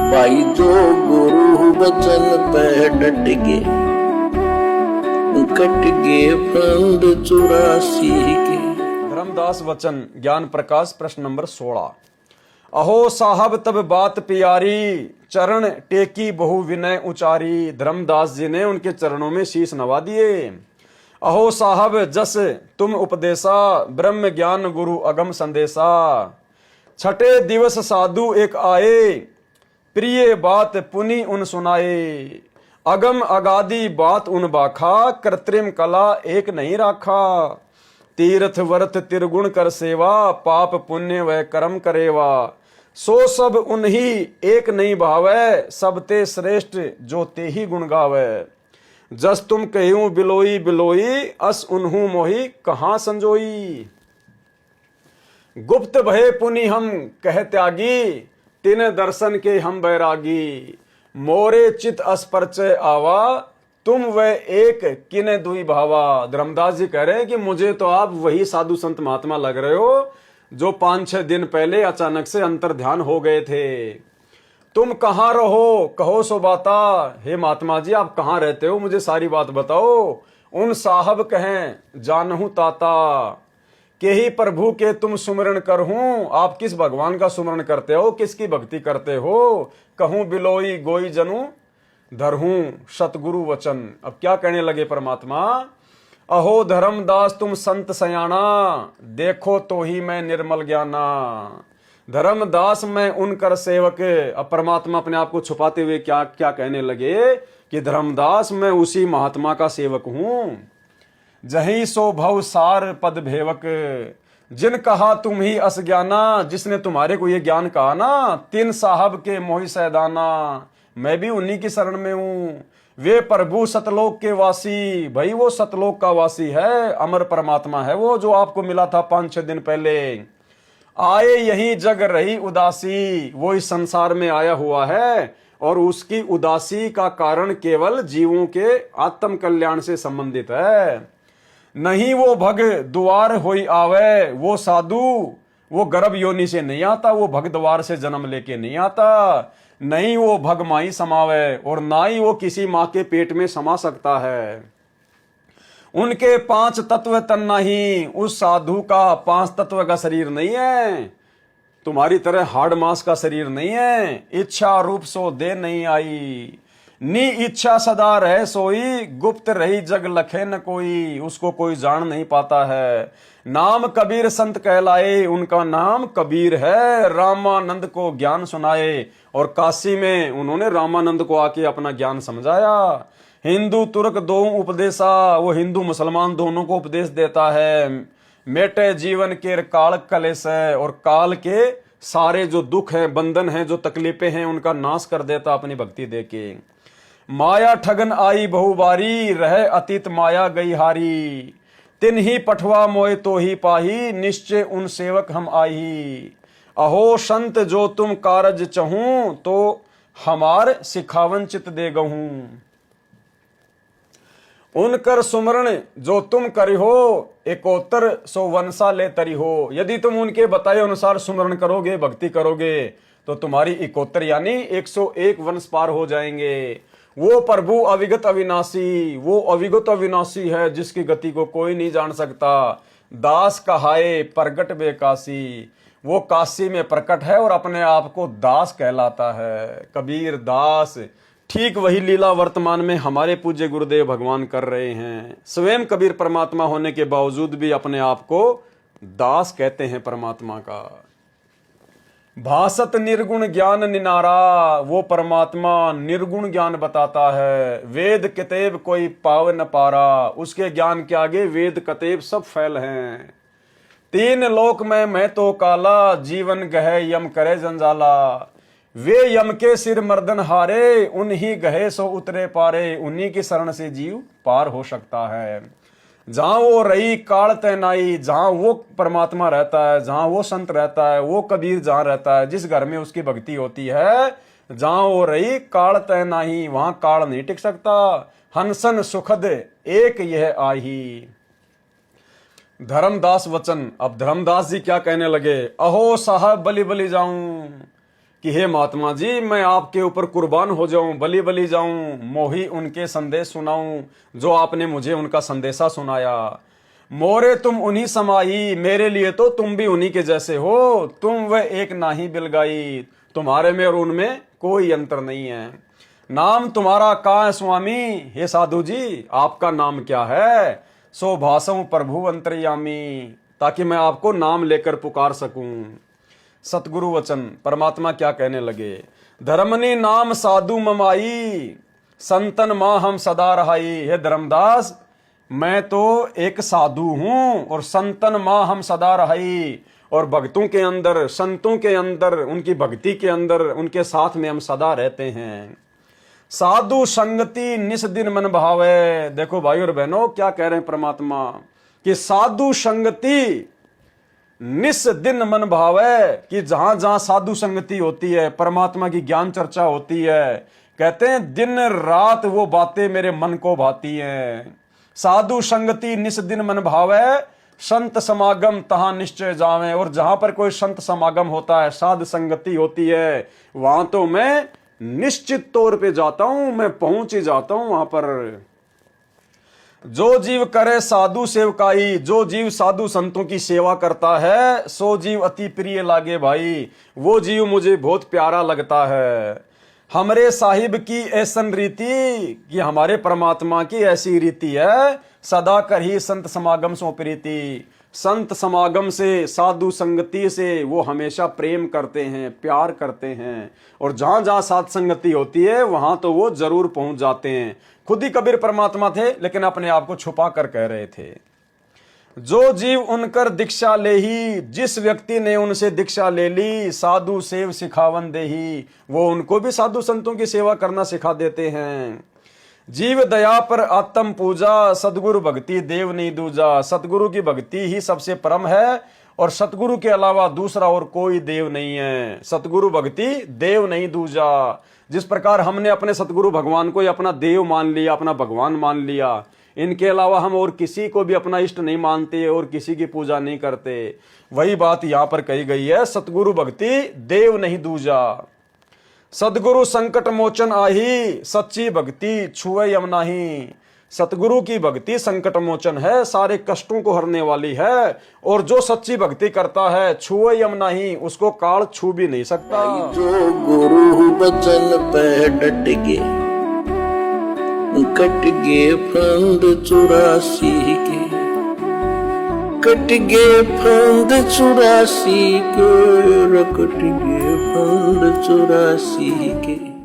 भाई जो गुरु वचन पे डट गए, कट गए प्राण 84 के। धर्मदास वचन ज्ञान प्रकाश प्रश्न नंबर 16। अहो साहब तब बात प्यारी, चरण टेकी बहु विनय उचारी। धर्मदास जी ने उनके चरणों में शीश नवा दिए। अहो साहब जस तुम उपदेशा, ब्रह्म ज्ञान गुरु अगम संदेशा। छठे दिवस साधु एक आए, प्रिय बात पुनि उन सुनाए। अगम अगादि बात उन बाखा, कृत्रिम कला एक नहीं राखा। तीर्थ वर्थ तिरगुण कर सेवा, पाप पुण्य वह कर्म करेवा। सो सब उन्हीं एक नहीं भावै, सब ते श्रेष्ठ जो ते ही गुण गावै। जस तुम कहूं बिलोई बिलोई, अस उन्हू मोही कहां संजोई। गुप्त भय पुनि हम कह त्यागी, तिन दर्शन के हम बैरागी। मोरे चित अस्पर्चय आवा, तुम वह एक किने दुई भावा। धर्मदास जी कह रहे हैं कि मुझे तो आप वही साधु संत महात्मा लग रहे हो जो 5-6 दिन पहले अचानक से अंतर ध्यान हो गए थे। तुम कहाँ रहो कहो सो बाता। हे महात्मा जी आप कहाँ रहते हो, मुझे सारी बात बताओ। उन साहब कहें जानहु ताता, के ही प्रभु के तुम सुमरण करहूं। आप किस भगवान का सुमरण करते हो, किसकी भक्ति करते हो। कहूं बिलोई गोई जनू, धरहूं सतगुरु वचन। अब क्या कहने लगे परमात्मा। अहो धर्मदास तुम संत सयाना, देखो तो ही मैं निर्मल ज्ञाना। धर्मदास मैं उनकर सेवक। अब परमात्मा अपने आप को छुपाते हुए क्या क्या कहने लगे कि धर्मदास मैं उसी महात्मा का सेवक हूं। जहीं सो भव सार पद भेवक, जिन कहा तुम ही अस ज्ञाना। जिसने तुम्हारे को ये ज्ञान कहा ना, तीन साहब के मोहि सैदाना। मैं भी उन्हीं की शरण में हूं। वे प्रभु सतलोक के वासी, भाई वो सतलोक का वासी है, अमर परमात्मा है वो जो आपको मिला था 5-6 दिन पहले। आए यही जग रही उदासी, वो इस संसार में आया हुआ है और उसकी उदासी का कारण केवल जीवों के आत्म कल्याण से संबंधित है। नहीं वो भग द्वार होई आवे, वो साधु वो गर्भ योनि से नहीं आता, वो भग द्वार से जन्म लेके नहीं आता। नहीं वो भग माई समावे, और ना ही वो किसी माँ के पेट में समा सकता है। उनके 5 तत्व तन नहीं, उस साधु का 5 तत्व का शरीर नहीं है। तुम्हारी तरह हाड़ मांस का शरीर नहीं है। इच्छा रूप सो दे नहीं आई, नी इच्छा सदा रहे सोई। गुप्त रही जग लखे न कोई, उसको कोई जान नहीं पाता है। नाम कबीर संत कहलाए, उनका नाम कबीर है। रामानंद को ज्ञान सुनाए, और काशी में उन्होंने रामानंद को आके अपना ज्ञान समझाया। हिंदू तुर्क दो उपदेशा, वो हिंदू मुसलमान दोनों को उपदेश देता है। मेटे जीवन के काल कलेश है, और काल के सारे जो दुख हैं बंधन हैं जो तकलीफें हैं उनका नाश कर देता अपनी भक्ति देके। माया ठगन आई बहुबारी, रहे अतीत माया गई हारी। तिन ही पठवा मोय तो ही पाही, निश्चय उन सेवक हम आही। अहो संत जो तुम कारज चहूं, तो हमार सिखावन चित दे गहूं। उनकर सुमरण जो तुम करी हो, एकोत्तर सो वंशा ले तरी हो। यदि तुम उनके बताए अनुसार सुमरण करोगे, भक्ति करोगे, तो तुम्हारी 71 यानी 101 वंश पार हो जाएंगे। वो प्रभु अविगत अविनाशी, वो अविगत अविनाशी है जिसकी गति को कोई नहीं जान सकता। दास कहाए प्रगट बेकाशी, वो काशी में प्रकट है और अपने आप को दास कहलाता है। कबीर दास, ठीक वही लीला वर्तमान में हमारे पूज्य गुरुदेव भगवान कर रहे हैं। स्वयं कबीर परमात्मा होने के बावजूद भी अपने आप को दास कहते हैं परमात्मा का। भासत निर्गुण ज्ञान निनारा, वो परमात्मा निर्गुण ज्ञान बताता है। वेद किताब कोई पाव न पारा, उसके ज्ञान के आगे वेद कतेब सब फैल हैं। 3 लोक में मैं तो काला, जीवन गहे यम करे जंजाला। वे यम के सिर मर्दन हारे, उन्हीं गहे सो उतरे पारे। उन्हीं की शरण से जीव पार हो सकता है। जहां वो रही काल तैनाई, जहां वो परमात्मा रहता है, जहां वो संत रहता है, वो कबीर जहां रहता है, जिस घर में उसकी भक्ति होती है, जहां वो रही काल तैनाई, वहां काल नहीं टिक सकता। हंसन सुखद एक यह आही। धर्मदास वचन। अब धर्मदास जी क्या कहने लगे। अहो साहब बलि बलि जाऊं, कि हे महात्मा जी, मैं आपके ऊपर कुर्बान हो जाऊं, बलि बलि जाऊं, मोही उनके संदेश सुनाऊं जो आपने मुझे उनका संदेशा सुनाया। मोरे तुम उन्हीं समाई, मेरे लिए तो तुम भी उन्हीं के जैसे हो। तुम वह एक नाही बिलगाई, तुम्हारे में और उनमें कोई अंतर नहीं है। नाम तुम्हारा का है स्वामी, हे साधु जी आपका नाम क्या है। सो भासऊं प्रभु अंतर्यामी, ताकि मैं आपको नाम लेकर पुकार सकूं। सतगुरु वचन, परमात्मा क्या कहने लगे। धर्मनी नाम साधु ममाई, संतन मां हम सदा रहाई। हे धर्मदास, मैं तो एक साधु हूं और संतन मां हम सदा रहाई। और भक्तों के अंदर, संतों के अंदर, उनकी भक्ति के अंदर, उनके साथ में हम सदा रहते हैं। साधु संगति निस दिन मन भावे। देखो भाई और बहनों, क्या कह रहे हैं परमात्मा कि साधु संगति निस दिन मन भावे, कि जहां जहां साधु संगति होती है, परमात्मा की ज्ञान चर्चा होती है, कहते हैं दिन रात वो बातें मेरे मन को भाती हैं। साधु संगति निस दिन मन भावे, संत समागम तहां निश्चय जावे। और जहां पर कोई संत समागम होता है, साधु संगति होती है, वहां तो मैं निश्चित तौर पे जाता हूं, मैं पहुंच ही जाता हूं वहां पर। जो जीव करे साधु सेवकाई, जो जीव साधु संतों की सेवा करता है, सो जीव अति प्रिय लागे भाई, वो जीव मुझे बहुत प्यारा लगता है। हमरे साहिब की ऐसन रीति, कि हमारे परमात्मा की ऐसी रीति है, सदा कर ही संत समागम सो प्रीति। संत समागम से, साधु संगति से वो हमेशा प्रेम करते हैं, प्यार करते हैं। और जहां जहां साध संगति होती है, वहां तो वो जरूर पहुंच जाते हैं। खुद ही कबीर परमात्मा थे, लेकिन अपने आप को छुपा कर कह रहे थे। जो जीव उनकर दीक्षा ले ही, जिस व्यक्ति ने उनसे दीक्षा ले ली, साधु सेव सिखावन दे ही, वो उनको भी साधु संतों की सेवा करना सिखा देते हैं। जीव दया पर आत्म पूजा, सतगुरु भक्ति देव नहीं दूजा। सतगुरु की भक्ति ही सबसे परम है, और सतगुरु के अलावा दूसरा और कोई देव नहीं है। सतगुरु भक्ति देव नहीं दूजा। जिस प्रकार हमने अपने सतगुरु भगवान को ही अपना देव मान लिया, अपना भगवान मान लिया, इनके अलावा हम और किसी को भी अपना इष्ट नहीं मानते और किसी की पूजा नहीं करते, वही बात यहां पर कही गई है। सतगुरु भक्ति देव नहीं दूजा। सतगुरु संकट मोचन आही, सच्ची भक्ति छुए यम नाही। सतगुरु की भक्ति संकट मोचन है, सारे कष्टों को हरने वाली है। और जो सच्ची भक्ति करता है, छुए यम नहीं, उसको काल छू भी नहीं सकता। जो गुरु बचन पे डट गे, कट गे फंद 84 के, कट गे फंद 84 के, कट गे फंद 84 के।